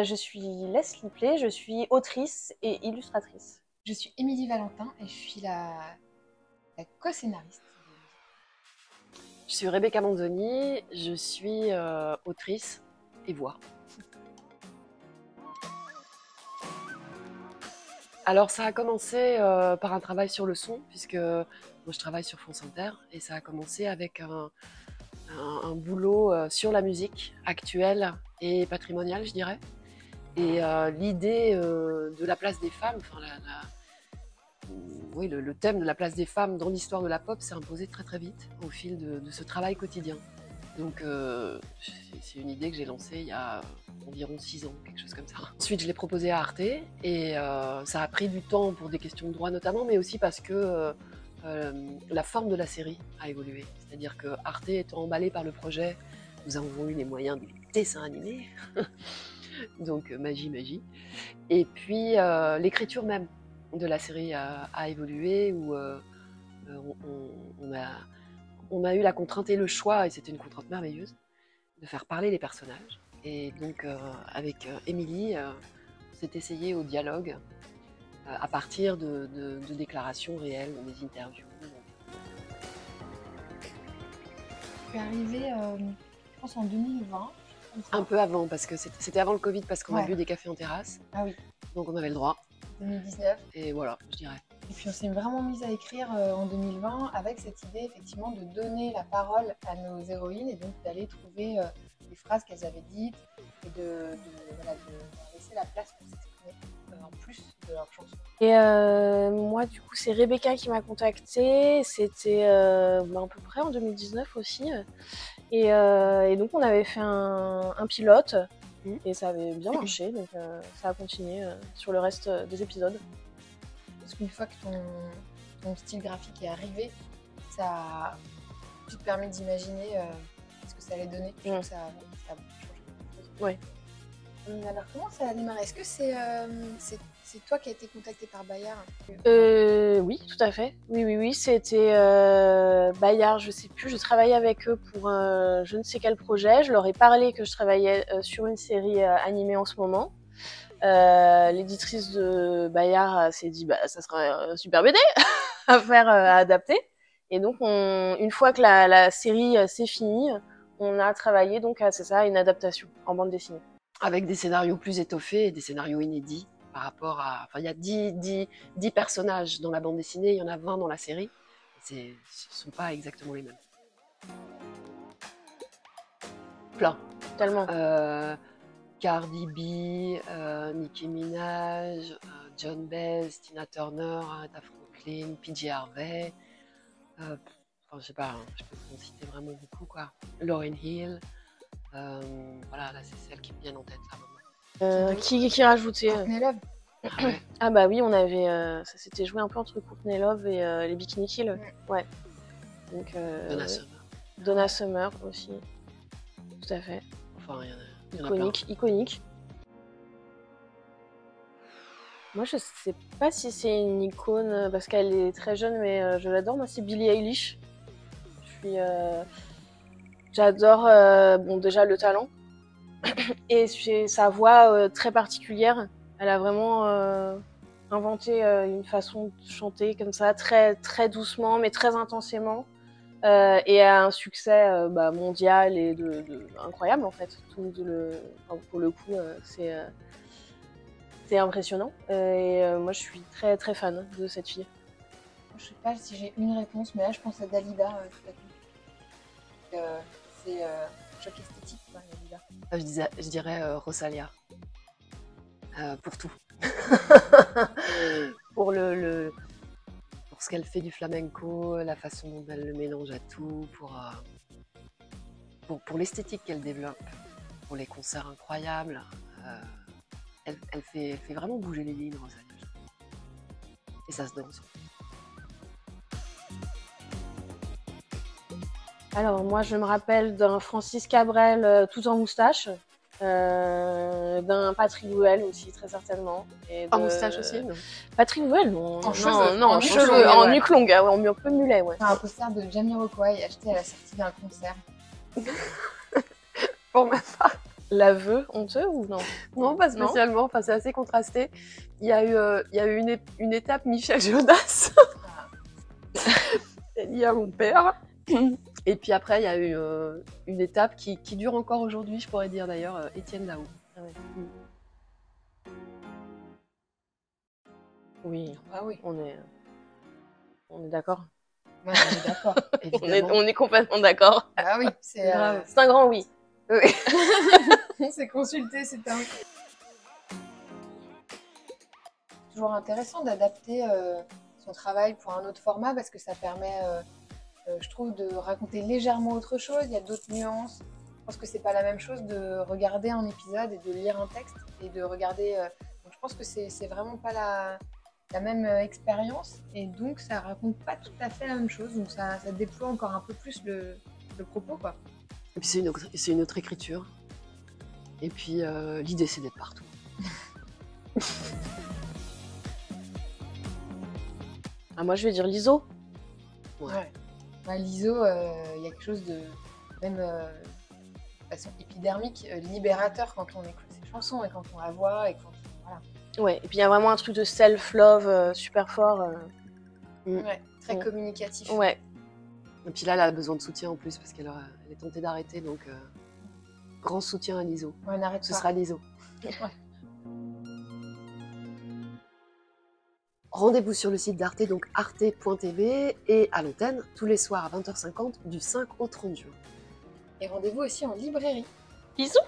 Je suis Leslie Play, je suis autrice et illustratrice. Je suis Émilie Valentin et je suis la co-scénariste. Je suis Rebecca Manzoni, je suis autrice et voix. Alors ça a commencé par un travail sur le son, puisque moi je travaille sur France Inter, et ça a commencé avec un boulot sur la musique actuelle et patrimoniale, je dirais. Et l'idée de la place des femmes, enfin oui, le thème de la place des femmes dans l'histoire de la pop s'est imposé très très vite au fil de ce travail quotidien. Donc c'est une idée que j'ai lancée il y a environ 6 ans, quelque chose comme ça. Ensuite je l'ai proposée à Arte et ça a pris du temps pour des questions de droit notamment, mais aussi parce que la forme de la série a évolué. C'est-à-dire que Arte étant emballé par le projet, nous avons eu les moyens du dessin animé, donc magie. Et puis l'écriture même de la série a évolué, où on a eu la contrainte et le choix, et c'était une contrainte merveilleuse, de faire parler les personnages. Et donc avec Émilie, on s'est essayé au dialogue à partir de déclarations réelles, des interviews. Je suis arrivée, je pense en 2020. Un peu avant, parce que c'était avant le Covid, parce qu'on a bu des cafés en terrasse. Ah oui. Donc on avait le droit. 2019. Et voilà, je dirais. Et puis on s'est vraiment mise à écrire en 2020 avec cette idée effectivement de donner la parole à nos héroïnes et donc d'aller trouver les phrases qu'elles avaient dites et de laisser la place pour s'exprimer en plus de leurs chansons. Et moi du coup c'est Rebecca qui m'a contactée, c'était à peu près en 2019 aussi. Et donc on avait fait un pilote et ça avait bien marché, donc ça a continué sur le reste des épisodes. Parce qu'une fois que ton style graphique est arrivé, tu te permets d'imaginer ce que ça allait donner. Je trouve que ça a changé quelque chose. Ouais. Alors comment ça a démarré? Est-ce que c'est toi qui as été contactée par Bayard? Oui, tout à fait. Oui, c'était Bayard, je sais plus, je travaillais avec eux pour je ne sais quel projet. Je leur ai parlé que je travaillais sur une série animée en ce moment. L'éditrice de Bayard s'est dit ça serait un super BD à faire à adapter. Et donc une fois que la série s'est finie, on a travaillé donc à une adaptation en bande dessinée. Avec des scénarios plus étoffés et des scénarios inédits par rapport à... Enfin, il y a 10 personnages dans la bande dessinée, il y en a 20 dans la série. Ce ne sont pas exactement les mêmes. Plein. Tellement. Cardi B, Nicki Minaj, John Baez, Tina Turner, Aretha Franklin, PJ Harvey. Je sais pas, je peux en citer vraiment beaucoup, quoi. Lauryn Hill. Voilà, là c'est celles qui me viennent en tête là. Qui rajoutait Courtney Love. Ah ouais. Ah bah oui, on avait ça s'était joué un peu entre Courtney Love et les Bikini Kill. Ouais. Donc Donna Summer aussi. Tout à fait. Enfin, il y en a Iconique. Moi je sais pas si c'est une icône parce qu'elle est très jeune, mais je l'adore. Moi c'est Billie Eilish. J'adore déjà le talent et sa voix très particulière. Elle a vraiment inventé une façon de chanter comme ça, très, très doucement mais très intensément, et a un succès mondial et incroyable en fait. Pour le coup, c'est impressionnant et moi je suis très, très fan de cette fille. Je sais pas si j'ai une réponse, mais là je pense à Dalida tout à coup. C'est choc esthétique, quoi, Dalida. Je dirais Rosalia. Pour tout. pour ce qu'elle fait du flamenco, la façon dont elle le mélange à tout, pour l'esthétique qu'elle développe, pour les concerts incroyables. Elle fait vraiment bouger les lignes, Rosalia. Et ça se danse. Alors moi je me rappelle d'un Francis Cabrel tout en moustache, d'un Patrick Bruel aussi très certainement. En moustache aussi, non? Patrick Bruel, non. En cheveux. En cheveux, en nuque longue, en peu mulet, ouais. Un poster de Jamiroquai acheté à la sortie d'un concert. Pour ma part, L'aveu honteux ou non? Non, pas Non. spécialement. Enfin, c'est assez contrasté. Il y a eu une étape Michel Jonas liée à mon père. Et puis après, il y a eu une étape qui dure encore aujourd'hui, je pourrais dire d'ailleurs, Étienne Dao. Ah ouais. Oui, Ah oui, on est d'accord. ouais, on est d'accord. Évidemment. On est complètement d'accord. Ah oui, c'est Grave. C'est un grand oui. on s'est consulté, c'était toujours intéressant d'adapter son travail pour un autre format parce que ça permet, je trouve, de raconter légèrement autre chose. Il y a d'autres nuances. Je pense que c'est pas la même chose de regarder un épisode et de lire un texte et de regarder. Donc je pense que c'est vraiment pas la même expérience et donc ça raconte pas tout à fait la même chose. Donc ça déploie encore un peu plus le propos, quoi. Et puis c'est une autre écriture. Et puis l'idée, c'est d'être partout. Ah, moi, je vais dire l'ISO. Ouais. Ouais, l'ISO, il y a quelque chose de même de façon épidermique, libérateur quand on écoute ces chansons et quand on la voit et quand voilà. Ouais, et puis il y a vraiment un truc de self-love super fort. Ouais, très Mm. communicatif. Ouais. Et puis là, elle a besoin de soutien en plus parce qu'elle est tentée d'arrêter. Donc, grand soutien à l'ISO. Ouais, n'arrête Ce pas. sera l'ISO. Ouais. Rendez-vous sur le site d'Arte, donc arte.tv, et à l'antenne tous les soirs à 20h50 du 5 au 30 juin. Et rendez-vous aussi en librairie. Bisous.